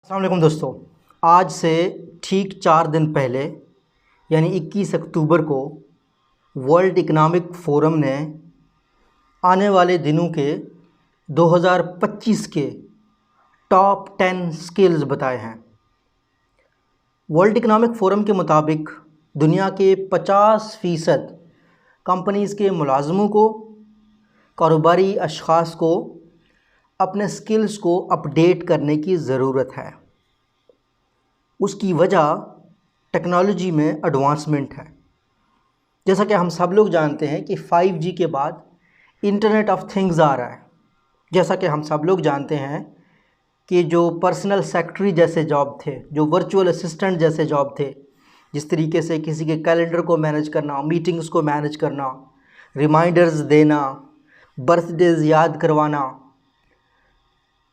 अस्सलाम वालेकुम दोस्तों। आज से ठीक 4 दिन पहले यानी 21 अक्टूबर को वर्ल्ड इकनॉमिक फोरम ने आने वाले दिनों के 2025 के टॉप 10 स्किल्स बताए हैं। वर्ल्ड इकनॉमिक फोरम के मुताबिक दुनिया के 50% कंपनीज़ के मुलाजमों को, कारोबारी अशख़ास को अपने स्किल्स को अपडेट करने की ज़रूरत है। उसकी वजह टेक्नोलॉजी में एडवांसमेंट है। जैसा कि हम सब लोग जानते हैं कि 5G के बाद इंटरनेट ऑफ थिंग्स आ रहा है। जैसा कि हम सब लोग जानते हैं कि जो पर्सनल सेक्रेटरी जैसे जॉब थे, जो वर्चुअल असिस्टेंट जैसे जॉब थे, जिस तरीके से किसी के कैलेंडर को मैनेज करना, मीटिंग्स को मैनेज करना, रिमाइंडर्स देना, बर्थडेज याद करवाना,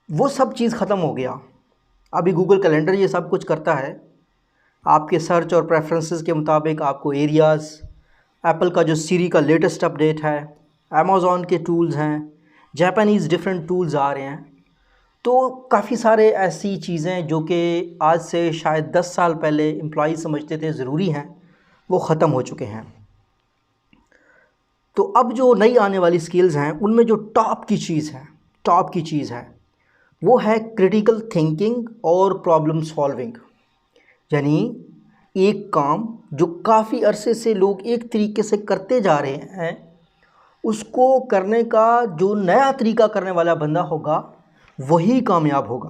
वो सब चीज़ ख़त्म हो गया। अभी गूगल कैलेंडर ये सब कुछ करता है। आपके सर्च और प्रेफरेंसेस के मुताबिक आपको एरियाज़, एप्पल का जो सीरी का लेटेस्ट अपडेट है, अमेज़ॉन के टूल्स हैं, जापानीज़ डिफरेंट टूल्स आ रहे हैं। तो काफ़ी सारे ऐसी चीज़ें जो कि आज से शायद 10 साल पहले एम्प्लॉई समझते थे ज़रूरी हैं, वो ख़त्म हो चुके हैं। तो अब जो नई आने वाली स्किल्स हैं उनमें जो टॉप की चीज़ है वो है क्रिटिकल थिंकिंग और प्रॉब्लम सॉल्विंग। यानी एक काम जो काफ़ी अरसे से लोग एक तरीके से करते जा रहे हैं, उसको करने का जो नया तरीका करने वाला बंदा होगा वही कामयाब होगा।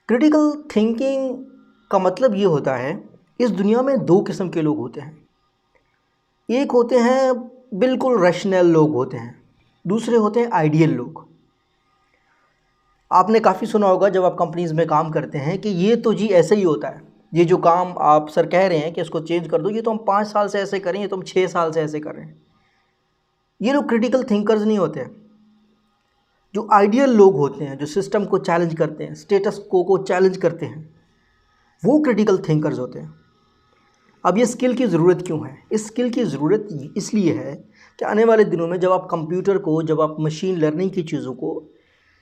क्रिटिकल थिंकिंग का मतलब ये होता है, इस दुनिया में दो किस्म के लोग होते हैं। एक होते हैं बिल्कुल रैशनल लोग होते हैं, दूसरे होते हैं आइडियल लोग। आपने काफ़ी सुना होगा जब आप कंपनीज़ में काम करते हैं कि ये तो जी ऐसे ही होता है, ये जो काम आप सर कह रहे हैं कि इसको चेंज कर दो, ये तो हम 5 साल से ऐसे करें, ये तो हम 6 साल से ऐसे कर रहे हैं। ये लोग क्रिटिकल थिंकर्स नहीं होते। जो आइडियल लोग होते हैं, जो सिस्टम को चैलेंज करते हैं, स्टेटस को चैलेंज करते हैं, वो क्रिटिकल थिंकर्स होते हैं। अब ये स्किल की ज़रूरत क्यों है? इस स्किल की ज़रूरत इसलिए है कि आने वाले दिनों में जब आप कंप्यूटर को, जब आप मशीन लर्निंग की चीज़ों को,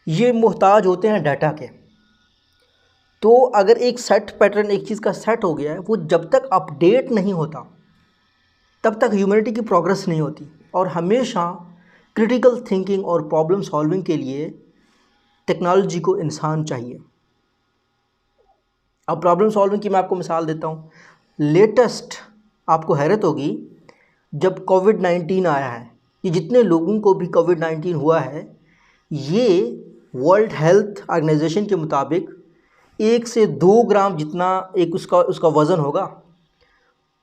ये मोहताज होते हैं डाटा के। तो अगर एक सेट पैटर्न, एक चीज़ का सेट हो गया है, वो जब तक अपडेट नहीं होता तब तक ह्यूमैनिटी की प्रोग्रेस नहीं होती। और हमेशा क्रिटिकल थिंकिंग और प्रॉब्लम सॉल्विंग के लिए टेक्नोलॉजी को इंसान चाहिए। अब प्रॉब्लम सॉल्विंग की मैं आपको मिसाल देता हूँ। लेटेस्ट, आपको हैरत होगी, जब कोविड-19 आया है, ये जितने लोगों को भी कोविड-19 हुआ है, ये वर्ल्ड हेल्थ ऑर्गेनाइजेशन के मुताबिक 1 से 2 ग्राम जितना एक उसका वज़न होगा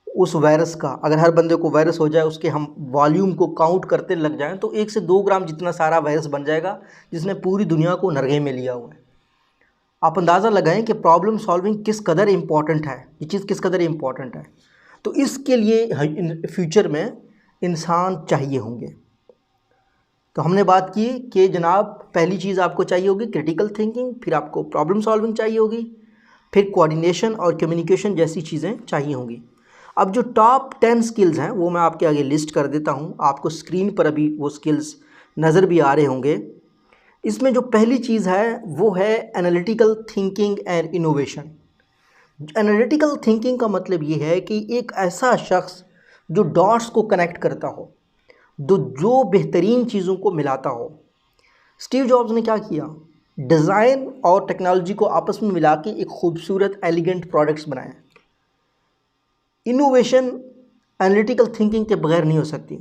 उस वायरस का। अगर हर बंदे को वायरस हो जाए, उसके हम वॉल्यूम को काउंट करते लग जाएं, तो 1 से 2 ग्राम जितना सारा वायरस बन जाएगा, जिसने पूरी दुनिया को नरगे में लिया हुआ है। आप अंदाज़ा लगाएं कि प्रॉब्लम सॉल्विंग किस कदर इम्पॉर्टेंट है, ये चीज़ किस कदर इम्पॉर्टेंट है। तो इसके लिए फ्यूचर में इंसान चाहिए होंगे। तो हमने बात की कि जनाब पहली चीज़ आपको चाहिए होगी क्रिटिकल थिंकिंग, फिर आपको प्रॉब्लम सॉल्विंग चाहिए होगी, फिर कोऑर्डिनेशन और कम्युनिकेशन जैसी चीज़ें चाहिए होंगी। अब जो टॉप 10 स्किल्स हैं वो मैं आपके आगे लिस्ट कर देता हूँ। आपको स्क्रीन पर अभी वो स्किल्स नज़र भी आ रहे होंगे। इसमें जो पहली चीज़ है वो है analytical thinking and innovation. Analytical thinking का मतलब ये है कि एक ऐसा शख्स जो डॉट्स को कनेक्ट करता हो, जो बेहतरीन चीज़ों को मिलाता हो। स्टीव जॉब्स ने क्या किया? डिज़ाइन और टेक्नोलॉजी को आपस में मिला के एक खूबसूरत एलिगेंट प्रोडक्ट्स बनाए। इनोवेशन एनालिटिकल थिंकिंग के बगैर नहीं हो सकती।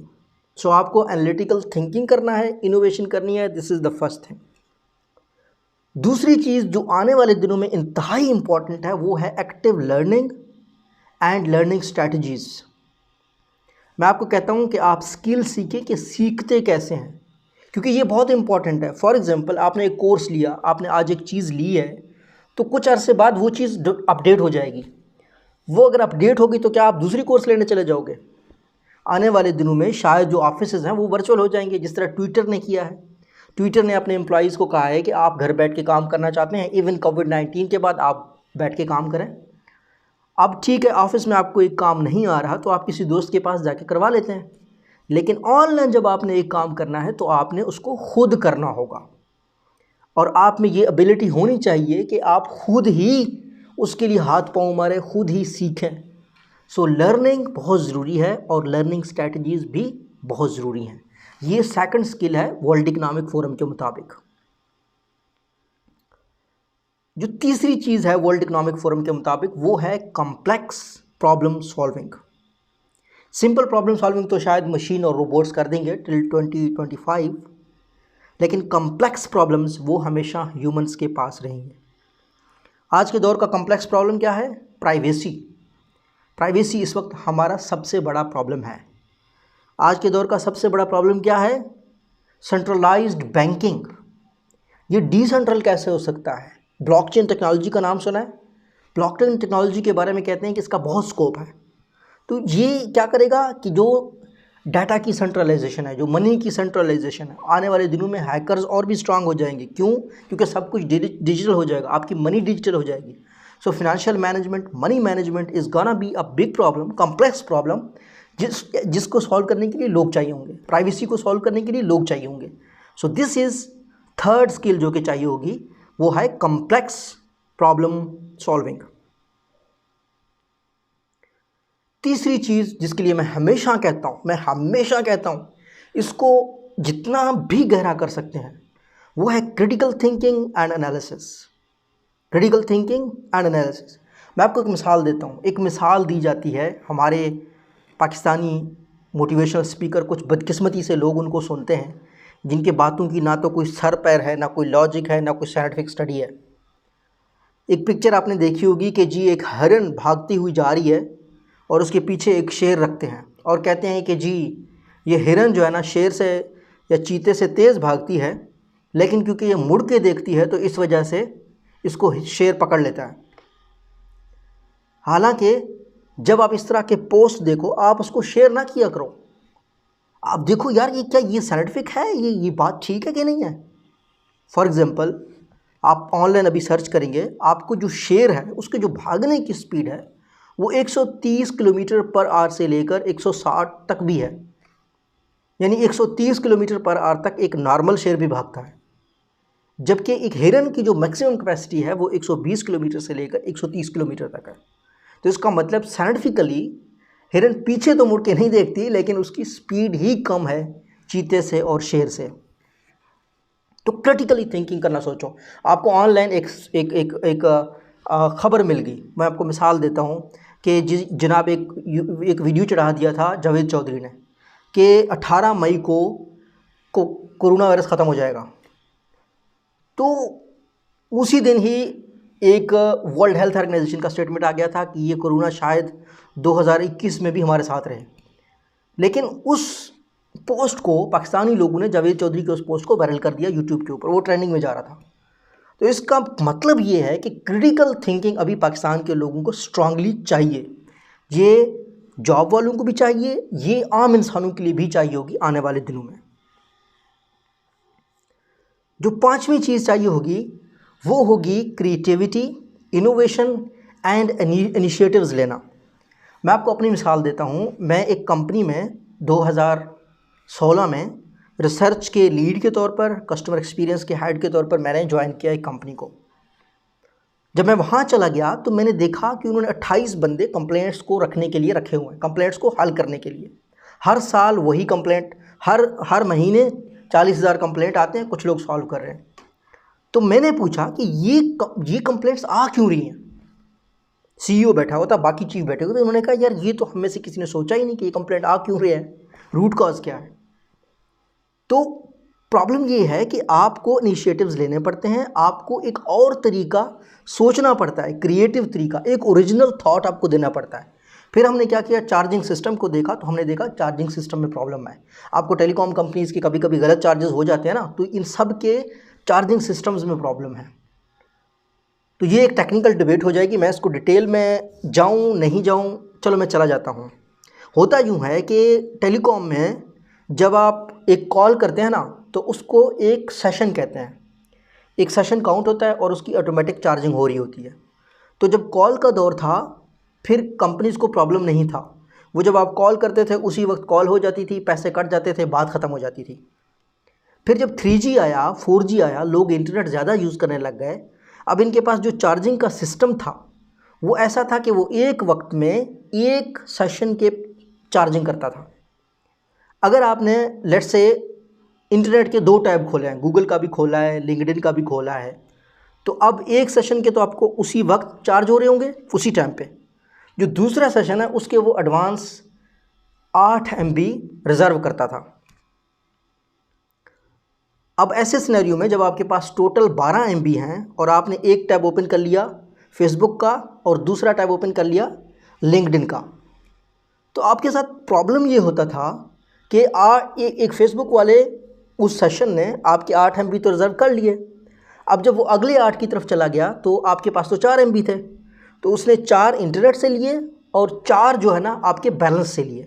सो आपको एनालिटिकल थिंकिंग करना है, इनोवेशन करनी है, this is the first thing. दूसरी चीज़ जो आने वाले दिनों में इंतहाई इम्पॉर्टेंट है वो है active learning and learning strategies. मैं आपको कहता हूँ कि आप स्किल सीखें कि सीखते कैसे हैं, क्योंकि ये बहुत इंपॉर्टेंट है। फॉर एग्जांपल, आपने एक कोर्स लिया, आपने आज एक चीज़ ली है, तो कुछ अरसे बाद वो चीज़ अपडेट हो जाएगी। वो अगर अपडेट होगी तो क्या आप दूसरी कोर्स लेने चले जाओगे? आने वाले दिनों में शायद जो ऑफिसेज़ हैं वो वर्चुअल हो जाएंगे, जिस तरह ट्विटर ने किया है। ट्विटर ने अपने एम्प्लॉयज़ को कहा है कि आप घर बैठ के काम करना चाहते हैं, इवन कोविड-19 के बाद आप बैठ के काम करें। अब ठीक है, ऑफिस में आपको एक काम नहीं आ रहा तो आप किसी दोस्त के पास जाके करवा लेते हैं, लेकिन ऑनलाइन जब आपने एक काम करना है तो आपने उसको खुद करना होगा। और आप में ये एबिलिटी होनी चाहिए कि आप खुद ही उसके लिए हाथ पांव मारें, खुद ही सीखें। सो लर्निंग बहुत ज़रूरी है और लर्निंग स्ट्रैटेजीज़ भी बहुत ज़रूरी हैं। ये सेकंड स्किल है वर्ल्ड इकोनॉमिक फोरम के मुताबिक। जो तीसरी चीज़ है वर्ल्ड इकोनॉमिक फोरम के मुताबिक वो है complex problem solving. Simple problem solving तो शायद मशीन और रोबोट्स कर देंगे टिल 2025, लेकिन कॉम्प्लेक्स प्रॉब्लम्स वो हमेशा ह्यूमंस के पास रहेंगे। आज के दौर का कॉम्प्लेक्स प्रॉब्लम क्या है? प्राइवेसी। प्राइवेसी इस वक्त हमारा सबसे बड़ा प्रॉब्लम है। आज के दौर का सबसे बड़ा प्रॉब्लम क्या है? Centralised banking. ये डिसेंट्रल कैसे हो सकता है? ब्लॉकचेन टेक्नोलॉजी का नाम सुना है? ब्लॉकचेन टेक्नोलॉजी के बारे में कहते हैं कि इसका बहुत स्कोप है। तो ये क्या करेगा कि जो डाटा की सेंट्रलाइजेशन है, जो मनी की सेंट्रलाइजेशन है, आने वाले दिनों में हैकर्स और भी स्ट्रांग हो जाएंगे। क्यों? क्योंकि सब कुछ डिजिटल हो जाएगा, आपकी मनी डिजिटल हो जाएगी। So financial management, money management is gonna be a big problem, complex problem, जिसको सॉल्व करने के लिए लोग चाहिए होंगे। प्राइवेसी को सॉल्व करने के लिए लोग चाहिए होंगे। So this is third skill जो कि चाहिए होगी, वो है कॉम्प्लेक्स प्रॉब्लम सॉल्विंग। तीसरी चीज़ जिसके लिए मैं हमेशा कहता हूँ इसको जितना भी गहरा कर सकते हैं, वो है critical thinking and analysis. Critical thinking and analysis. मैं आपको एक मिसाल देता हूँ। एक मिसाल दी जाती है, हमारे पाकिस्तानी मोटिवेशनल स्पीकर, कुछ बदकिस्मती से लोग उनको सुनते हैं जिनके बातों की ना तो कोई सर पैर है, ना कोई लॉजिक है, ना कोई साइंटिफिक स्टडी है। एक पिक्चर आपने देखी होगी कि जी एक हरण भागती हुई जा रही है और उसके पीछे एक शेर रखते हैं और कहते हैं कि जी ये हिरन जो है ना शेर से या चीते से तेज़ भागती है, लेकिन क्योंकि ये मुड़ के देखती है तो इस वजह से इसको शेर पकड़ लेता है। हालांकि जब आप इस तरह के पोस्ट देखो, आप उसको शेयर ना किया करो। आप देखो यार ये क्या ये साइंटिफिक है, ये बात ठीक है कि नहीं है। फॉर एग्ज़ाम्पल आप ऑनलाइन अभी सर्च करेंगे, आपको जो शेर है उसके जो भागने की स्पीड है वो 130 किलोमीटर पर आवर से लेकर 160 तक भी है। यानी 130 किलोमीटर पर आवर तक एक नॉर्मल शेर भी भागता है, जबकि एक हिरन की जो मैक्सिमम कैपेसिटी है वो 120 किलोमीटर से लेकर 130 किलोमीटर तक है। तो इसका मतलब साइंटिफिकली हिरन पीछे तो मुड़ के नहीं देखती, लेकिन उसकी स्पीड ही कम है चीते से और शेर से। तो क्रिटिकली थिंकिंग करना सोचो। आपको ऑनलाइन एक खबर मिल गई। मैं आपको मिसाल देता हूँ कि जनाब एक वीडियो चढ़ा दिया था जावेद चौधरी ने कि 18 मई को कोरोना वायरस ख़त्म हो जाएगा। तो उसी दिन ही एक वर्ल्ड हेल्थ ऑर्गेनाइजेशन का स्टेटमेंट आ गया था कि ये कोरोना शायद 2021 में भी हमारे साथ रहे। लेकिन उस पोस्ट को पाकिस्तानी लोगों ने, जावेद चौधरी के उस पोस्ट को वायरल कर दिया यूट्यूब के ऊपर, वो ट्रेंडिंग में जा रहा था। तो इसका मतलब ये है कि क्रिटिकल थिंकिंग अभी पाकिस्तान के लोगों को स्ट्रांगली चाहिए। ये जॉब वालों को भी चाहिए, ये आम इंसानों के लिए भी चाहिए होगी आने वाले दिनों में। जो पांचवी चीज़ चाहिए होगी वो होगी क्रिएटिविटी, इनोवेशन एंड इनिशिएटिव्स लेना। मैं आपको अपनी मिसाल देता हूँ। मैं एक कंपनी में 2016 में रिसर्च के लीड के तौर पर, कस्टमर एक्सपीरियंस के हेड के तौर पर मैंने ज्वाइन किया एक कंपनी को। जब मैं वहाँ चला गया तो मैंने देखा कि उन्होंने 28 बंदे कंप्लेंट्स को रखने के लिए रखे हुए हैं, कंप्लेंट्स को हल करने के लिए। हर साल वही कंप्लेंट, हर महीने 40,000 कंप्लेंट आते हैं, कुछ लोग सॉल्व कर रहे हैं। तो मैंने पूछा कि ये कंप्लेंट्स आ क्यों रही हैं। सीईओ बैठा हुआ था, बाकी चीफ बैठे हुए थे। उन्होंने कहा यार ये तो हम में से किसी ने सोचा ही नहीं कि ये कंप्लेंट आ क्यों रही है, रूट कॉज क्या है। तो प्रॉब्लम ये है कि आपको इनिशिएटिव्स लेने पड़ते हैं, आपको एक और तरीका सोचना पड़ता है, क्रिएटिव तरीका, एक ओरिजिनल थॉट आपको देना पड़ता है। फिर हमने क्या किया, चार्जिंग सिस्टम को देखा तो हमने देखा चार्जिंग सिस्टम में प्रॉब्लम है। आपको टेलीकॉम कंपनीज़ के कभी कभी गलत चार्जेस हो जाते हैं ना, तो इन सब के चार्जिंग सिस्टम्स में प्रॉब्लम है। तो ये एक टेक्निकल डिबेट हो जाएगी, मैं इसको डिटेल में जाऊँ नहीं जाऊँ, चलो मैं चला जाता हूँ। होता यूँ है कि टेलीकॉम में जब आप एक कॉल करते हैं ना तो उसको एक सेशन कहते हैं, एक सेशन काउंट होता है और उसकी ऑटोमेटिक चार्जिंग हो रही होती है। तो जब कॉल का दौर था फिर कंपनीज़ को प्रॉब्लम नहीं था, वो जब आप कॉल करते थे उसी वक्त कॉल हो जाती थी, पैसे कट जाते थे, बात ख़त्म हो जाती थी। फिर जब 3G आया, 4G आया, लोग इंटरनेट ज़्यादा यूज़ करने लग गए। अब इनके पास जो चार्जिंग का सिस्टम था वो ऐसा था कि वो एक वक्त में एक सेशन के चार्जिंग करता था। अगर आपने लेट्स से इंटरनेट के 2 टैब खोले हैं, गूगल का भी खोला है, लिंक्डइन का भी खोला है, तो अब एक सेशन के तो आपको उसी वक्त चार्ज हो रहे होंगे उसी टाइम पे। जो दूसरा सेशन है उसके वो एडवांस 8 MB रिज़र्व करता था। अब ऐसे सिनेरियो में जब आपके पास टोटल 12 MB हैं और आपने एक टैब ओपन कर लिया फेसबुक का और दूसरा टैब ओपन कर लिया लिंक्डइन का, तो आपके साथ प्रॉब्लम ये होता था कि एक फेसबुक वाले उस सेशन ने आपके 8 MB तो रिज़र्व कर लिए। अब जब वो अगले 8 की तरफ चला गया तो आपके पास तो 4 MB थे, तो उसने 4 इंटरनेट से लिए और 4 जो है ना आपके बैलेंस से लिए।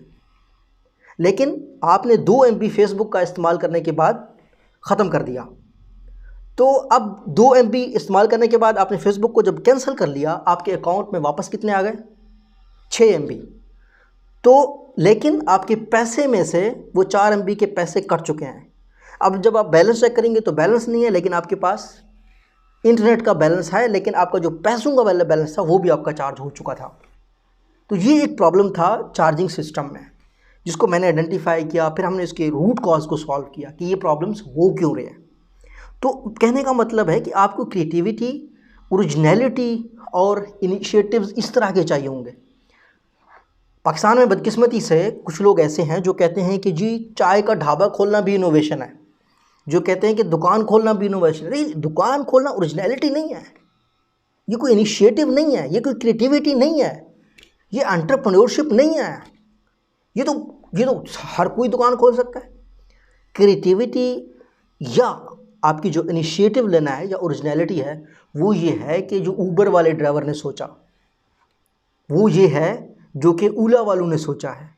लेकिन आपने 2 MB फेसबुक का इस्तेमाल करने के बाद ख़त्म कर दिया। तो अब 2 MB इस्तेमाल करने के बाद आपने फेसबुक को जब कैंसिल कर लिया, आपके अकाउंट में वापस कितने आ गए? 6 MB। तो लेकिन आपके पैसे में से वो 4 MB के पैसे कट चुके हैं। अब जब आप बैलेंस चेक करेंगे तो बैलेंस नहीं है, लेकिन आपके पास इंटरनेट का बैलेंस है, लेकिन आपका जो पैसों का वाला बैलेंस था वो भी आपका चार्ज हो चुका था। तो ये एक प्रॉब्लम था चार्जिंग सिस्टम में, जिसको मैंने आइडेंटिफाई किया। फिर हमने इसके रूट कॉज को सॉल्व किया कि ये प्रॉब्लम्स हो क्यों रहे हैं। तो कहने का मतलब है कि आपको क्रिएटिविटी, ओरिजिनलिटी और इनिशिएटिव्स इस तरह के चाहिए होंगे। पाकिस्तान में बदकिस्मती से कुछ लोग ऐसे हैं जो कहते हैं कि जी चाय का ढाबा खोलना भी इनोवेशन है, जो कहते हैं कि दुकान खोलना भी इनोवेशन है। नहीं, दुकान खोलना ओरिजिनलिटी नहीं है, ये कोई इनिशिएटिव नहीं है, ये कोई क्रिएटिविटी नहीं है, ये एंटरप्रेन्योरशिप नहीं है। ये तो हर कोई दुकान खोल सकता है। क्रिएटिविटी या आपकी जो इनिशिएटिव लेना है या ओरिजिनलिटी है वो ये है कि जो ऊबर वाले ड्राइवर ने सोचा, वो ये है जो कि ओला वालों ने सोचा है।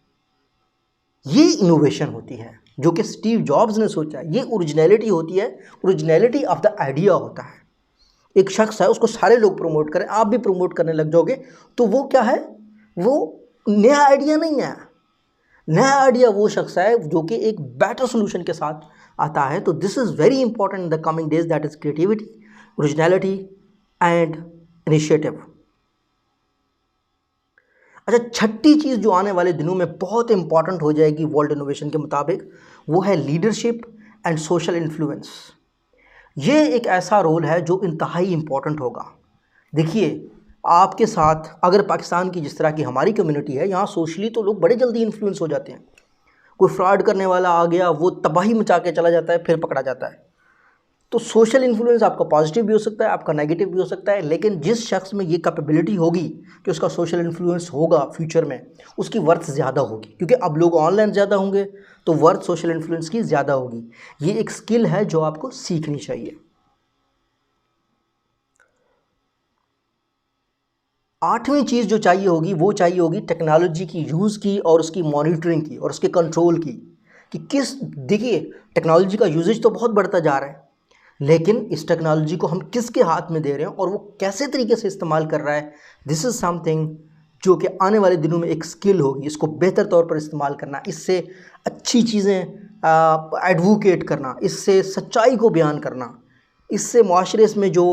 ये इनोवेशन होती है जो कि स्टीव जॉब्स ने सोचा है। ये ओरिजिनलिटी होती है, ओरिजिनलिटी ऑफ द आइडिया होता है। एक शख्स है, उसको सारे लोग प्रमोट करें, आप भी प्रमोट करने लग जाओगे, तो वो क्या है? वो नया आइडिया नहीं है। नया आइडिया वो शख्स है जो कि एक बेटर सोल्यूशन के साथ आता है। तो this is very important in the coming days, that is creativity, originality and initiative. अच्छा, छठी चीज़ जो आने वाले दिनों में बहुत इंपॉर्टेंट हो जाएगी वर्ल्ड इनोवेशन के मुताबिक, वो है लीडरशिप एंड सोशल इन्फ्लुएंस। ये एक ऐसा रोल है जो इंतहाई इम्पॉर्टेंट होगा। देखिए, आपके साथ अगर पाकिस्तान की जिस तरह की हमारी कम्युनिटी है, यहाँ सोशली तो लोग बड़े जल्दी इन्फ्लुएंस हो जाते हैं। कोई फ्रॉड करने वाला आ गया, वो तबाही मचा के चला जाता है, फिर पकड़ा जाता है। तो सोशल इन्फ्लुएंस आपका पॉजिटिव भी हो सकता है, आपका नेगेटिव भी हो सकता है, लेकिन जिस शख्स में ये कैपेबिलिटी होगी कि उसका सोशल इन्फ्लुएंस होगा फ्यूचर में, उसकी वर्थ ज़्यादा होगी। क्योंकि अब लोग ऑनलाइन ज़्यादा होंगे तो वर्थ सोशल इन्फ्लुएंस की ज़्यादा होगी। ये एक स्किल है जो आपको सीखनी चाहिए। 8वीं चीज़ जो चाहिए होगी वो चाहिए होगी टेक्नोलॉजी की यूज़ की और उसकी मॉनिटरिंग की और उसके कंट्रोल की। कि देखिए, टेक्नोलॉजी का यूजेज तो बहुत बढ़ता जा रहा है, लेकिन इस टेक्नोलॉजी को हम किसके हाथ में दे रहे हैं और वो कैसे तरीके से इस्तेमाल कर रहा है, दिस इज़ समथिंग जो कि आने वाले दिनों में एक स्किल होगी। इसको बेहतर तौर पर इस्तेमाल करना, इससे अच्छी चीज़ें एडवोकेट करना, इससे सच्चाई को बयान करना, इससे माशरे में जो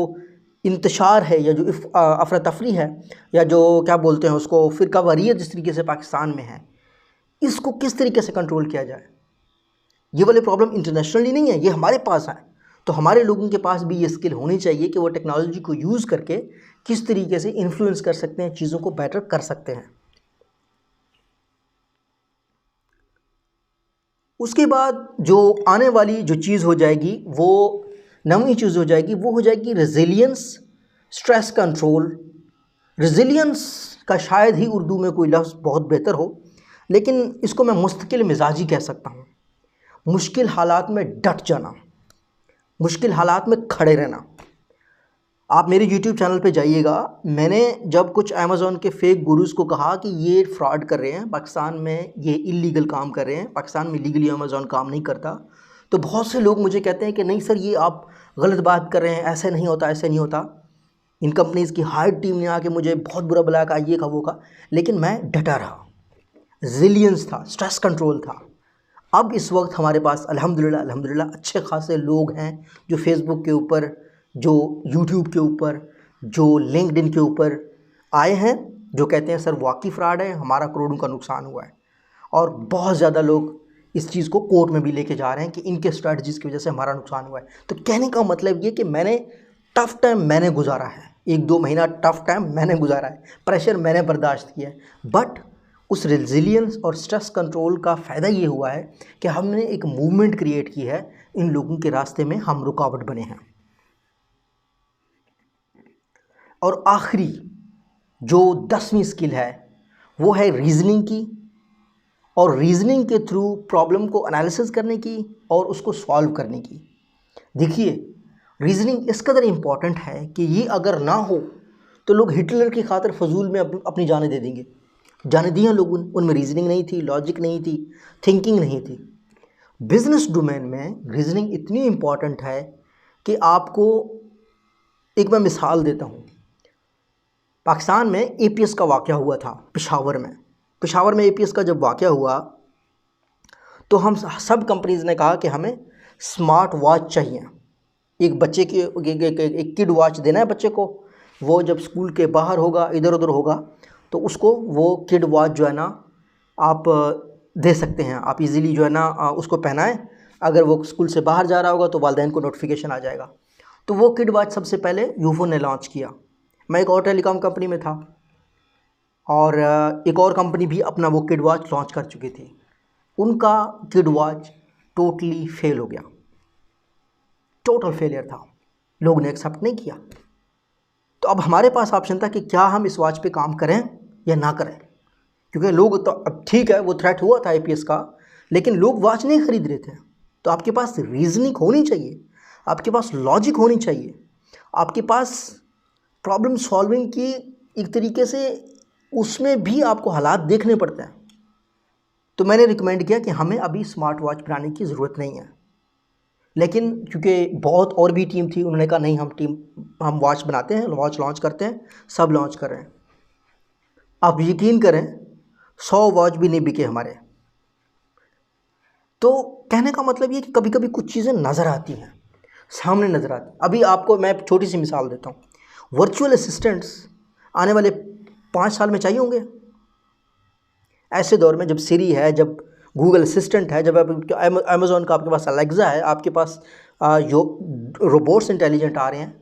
इंतशार है या जो अफरा तफरी है या जो क्या बोलते हैं उसको फ़िरकावारियत जिस तरीके से पाकिस्तान में है, इसको किस तरीके से कंट्रोल किया जाए। ये वाली प्रॉब्लम इंटरनेशनली नहीं है, ये हमारे पास है। तो हमारे लोगों के पास भी ये स्किल होनी चाहिए कि वो टेक्नोलॉजी को यूज़ करके किस तरीके से इन्फ्लुएंस कर सकते हैं, चीज़ों को बेटर कर सकते हैं। उसके बाद जो आने वाली जो चीज़ हो जाएगी, वो नवी चीज़ हो जाएगी, वो हो जाएगी रेजिलियंस, स्ट्रेस कंट्रोल। रेजिलियंस का शायद ही उर्दू में कोई लफ्ज़ बहुत बेहतर हो, लेकिन इसको मैं मुस्तकिल मिजाजी कह सकता हूँ। मुश्किल हालात में डट जाना, मुश्किल हालात में खड़े रहना। आप मेरे YouTube चैनल पे जाइएगा, मैंने जब कुछ अमेज़ॉन के फेक गुरुज़ को कहा कि ये फ्रॉड कर रहे हैं, पाकिस्तान में ये इलीगल काम कर रहे हैं, पाकिस्तान में लीगली अमेज़ॉन काम नहीं करता, तो बहुत से लोग मुझे कहते हैं कि नहीं सर, ये आप गलत बात कर रहे हैं, ऐसे नहीं होता, ऐसे नहीं होता। इन कंपनीज़ की हायर टीम ने आके मुझे बहुत बुरा भला कहा, ये कहा वो कहा, लेकिन मैं डटा रहा। रेजिलियंस था, स्ट्रेस कंट्रोल था। अब इस वक्त हमारे पास अल्हम्दुलिल्लाह अल्हम्दुलिल्लाह अच्छे खासे लोग हैं जो फेसबुक के ऊपर, जो यूट्यूब के ऊपर, जो लिंक्डइन के ऊपर आए हैं, जो कहते हैं सर वाकई फ्रॉड है, हमारा करोड़ों का नुकसान हुआ है। और बहुत ज़्यादा लोग इस चीज़ को कोर्ट में भी लेके जा रहे हैं कि इनके स्ट्रैटेजीज़ की वजह से हमारा नुकसान हुआ है। तो कहने का मतलब ये कि मैंने टफ़ टाइम मैंने गुजारा है, 1-2 महीना टफ़ टाइम मैंने गुजारा है, प्रेशर मैंने बर्दाश्त किया है, बट उस रेजिलियंस और स्ट्रेस कंट्रोल का फ़ायदा ये हुआ है कि हमने एक मूवमेंट क्रिएट की है, इन लोगों के रास्ते में हम रुकावट बने हैं। और आखिरी जो 10वीं स्किल है वो है रीज़निंग की, और रीज़निंग के थ्रू प्रॉब्लम को एनालिसिस करने की और उसको सॉल्व करने की। देखिए, रीज़निंग इस कदर इम्पॉर्टेंट है कि ये अगर ना हो तो लोग हिटलर की खातिर फजूल में अपनी जानें दे देंगे। जाने दिया लोगों ने, उनमें रीज़निंग नहीं थी, लॉजिक नहीं थी, थिंकिंग नहीं थी। बिज़नेस डोमेन में रीज़निंग इतनी इम्पॉर्टेंट है कि आपको एक मैं मिसाल देता हूँ। पाकिस्तान में एपीएस का वाक़या हुआ था पेशावर में एपीएस का जब वाक़या हुआ तो हम सब कंपनीज़ ने कहा कि हमें स्मार्ट वॉच चाहिए। एक बच्चे की एक किड वॉच देना है बच्चे को, वो जब स्कूल के बाहर होगा, इधर उधर होगा, तो उसको वो किड वॉच जो है ना आप दे सकते हैं। आप इजीली जो है ना उसको पहनाएं, अगर वो स्कूल से बाहर जा रहा होगा तो वालिदैन को नोटिफिकेशन आ जाएगा। तो वो किड वॉच सबसे पहले यूफो ने लॉन्च किया। मैं एक और टेलीकॉम कंपनी में था और एक और कंपनी भी अपना वो किड वॉच लॉन्च कर चुकी थी। उनका किड वॉच टोटली फेल हो गया, टोटल फेलियर था, लोग ने एक्सेप्ट नहीं किया। तो अब हमारे पास ऑप्शन था कि क्या हम इस वॉच पे काम करें या ना करें, क्योंकि लोग तो अब ठीक है वो थ्रेट हुआ था आईपीएस का, लेकिन लोग वॉच नहीं खरीद रहे थे। तो आपके पास रीजनिंग होनी चाहिए, आपके पास लॉजिक होनी चाहिए, आपके पास प्रॉब्लम सॉल्विंग की एक तरीके से उसमें भी आपको हालात देखने पड़ते हैं। तो मैंने रिकमेंड किया कि हमें अभी स्मार्ट वॉच बनाने की ज़रूरत नहीं है, लेकिन क्योंकि बहुत और भी टीम थी, उन्होंने कहा नहीं हम वॉच बनाते हैं, वॉच लॉन्च करते हैं, सब लॉन्च कर रहे हैं। आप यकीन करें 100 वॉच भी नहीं बिके हमारे। तो कहने का मतलब ये कि कभी कभी कुछ चीज़ें नज़र आती हैं, सामने नज़र आती। अभी आपको मैं छोटी सी मिसाल देता हूँ, वर्चुअल असिस्टेंट्स आने वाले 5 साल में चाहिए होंगे। ऐसे दौर में जब सिरी है, जब गूगल असिस्टेंट है, जब अमेज़ॉन का आपके पास अलेक्सा है, आपके पास जो रोबोट्स इंटेलिजेंट आ रहे हैं,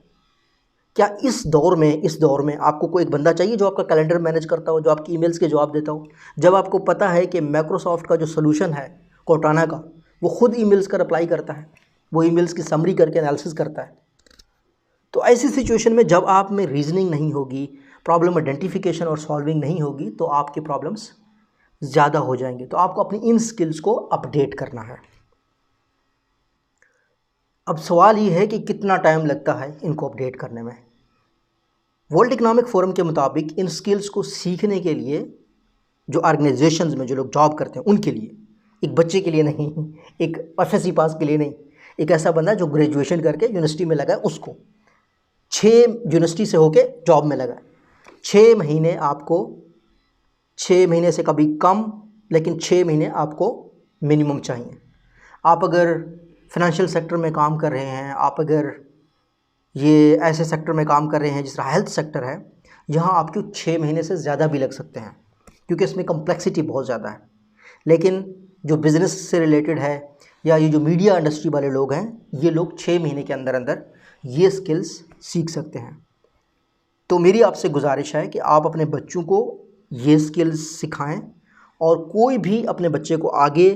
क्या इस दौर में आपको कोई एक बंदा चाहिए जो आपका कैलेंडर मैनेज करता हो, जो आपकी ईमेल्स के जवाब देता हो? जब आपको पता है कि माइक्रोसॉफ्ट का जो सोल्यूशन है कोर्टाना का, वो खुद ईमेल्स का रिप्लाई करता है, वो ईमेल्स की समरी करके एनालिसिस करता है। तो ऐसी सिचुएशन में जब आप में रीजनिंग नहीं होगी, प्रॉब्लम आइडेंटिफिकेशन और सॉल्विंग नहीं होगी, तो आपके प्रॉब्लम्स ज़्यादा हो जाएंगे। तो आपको अपनी इन स्किल्स को अपडेट करना है। अब सवाल ये है कि कितना टाइम लगता है इनको अपडेट करने में। वर्ल्ड इकोनॉमिक फोरम के मुताबिक इन स्किल्स को सीखने के लिए जो ऑर्गेनाइजेशंस में जो लोग जॉब करते हैं उनके लिए, एक बच्चे के लिए नहीं, एक एफएससी पास के लिए नहीं, एक ऐसा बंदा जो ग्रेजुएशन करके यूनिवर्सिटी में लगा है, उसको 6 यूनिवर्सिटी से होके जॉब में लगा है, 6 महीने आपको, 6 महीने से कभी कम, लेकिन 6 महीने आपको मिनिमम चाहिए। आप अगर फाइनेंशियल सेक्टर में काम कर रहे हैं, आप अगर ये ऐसे सेक्टर में काम कर रहे हैं जिस तरह हेल्थ सेक्टर है, यहाँ आपको 6 महीने से ज़्यादा भी लग सकते हैं, क्योंकि इसमें कम्प्लेक्सिटी बहुत ज़्यादा है। लेकिन जो बिज़नेस से रिलेटेड है या ये जो मीडिया इंडस्ट्री वाले लोग हैं, ये लोग 6 महीने के अंदर अंदर ये स्किल्स सीख सकते हैं। तो मेरी आपसे गुजारिश है कि आप अपने बच्चों को ये स्किल्स सिखाएं, और कोई भी अपने बच्चे को आगे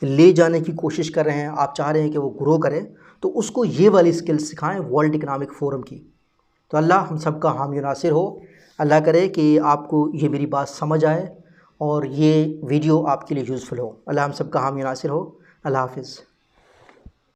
ले जाने की कोशिश कर रहे हैं, आप चाह रहे हैं कि वो ग्रो करे, तो उसको ये वाली स्किल्स सिखाएं वर्ल्ड इकोनॉमिक फोरम की। तो अल्लाह हम सब का हामी नासिर हो। अल्लाह करे कि आपको ये मेरी बात समझ आए और ये वीडियो आपके लिए यूज़फुल हो। अल्लाह हम सब का हामी नासिर हो। अल्लाह हाफिज़।